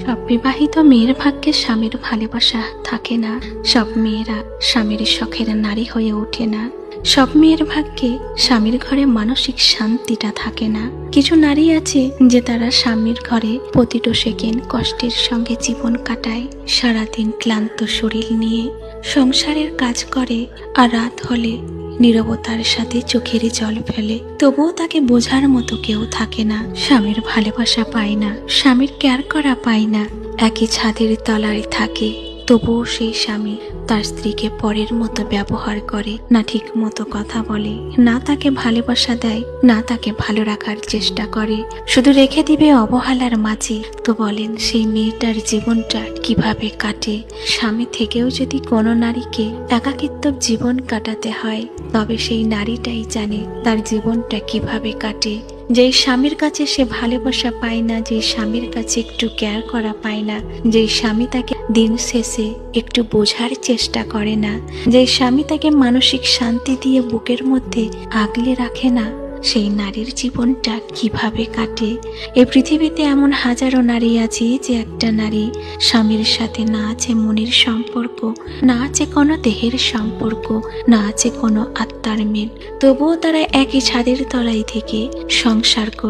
সব বিবাহিত মেয়ের ভাগ্যে স্বামীর ভালোবাসা থাকে না। সব মেয়েরা স্বামীর শখের নারী হয়ে ওঠে না। সব মেয়ের ভাগ্যে স্বামীর ঘরে মানসিক শান্তিটা থাকে না। কিছু নারী আছে যে তারা স্বামীর ঘরে প্রতিটা সেকেন্ড কষ্টের সঙ্গে জীবন কাটায়, সারাদিন ক্লান্ত শরীর নিয়ে সংসারের কাজ করে, আর রাত হলে নীরবতার সাথে চোখের জল ফেলে। তবুও তাকে বোঝার মতো কেউ থাকে না। স্বামীর ভালোবাসা পায় না, স্বামীর কেয়ার করা পায় না। একই ছাদের তলায় থাকে, তবুও সেই স্বামী তার স্ত্রীকে পরের মতো ব্যবহার করে, না ঠিক মতো কথা বলে, না তাকে ভালোবাসা দেয়, না তাকে ভালো রাখার চেষ্টা করে, শুধু রেখে দিবে অবহেলার মাঝে। তো বলেন সেই মেয়েটার জীবনটা কিভাবে কাটে? স্বামী থেকেও যদি কোনো নারীকে একাকিত্ব জীবন কাটাতে হয়, তবে সেই নারীটাই জানে তার জীবনটা কিভাবে কাটে। যেই স্বামীর কাছে সে ভালোবাসা পায় না, যেই স্বামীর কাছে একটু কেয়ার করা পায় না, যেই স্বামী তাকে দিন শেষে একটু বোঝার চেষ্টা করে না, যেই স্বামী তাকে মানসিক শান্তি দিয়ে বুকের মধ্যে আগলে রাখে না, সেই নারীর জীবনটা কিভাবে কাটে? এই পৃথিবীতে এমন হাজারো নারী আছে যে একটা নারী স্বামীর সাথে না আছে মনের সম্পর্ক, না আছে কোনো দেহের সম্পর্ক, না আছে কোনো আত্মার মিল, তবুও তারা একই ছাদের তলায় থেকে সংসার করে।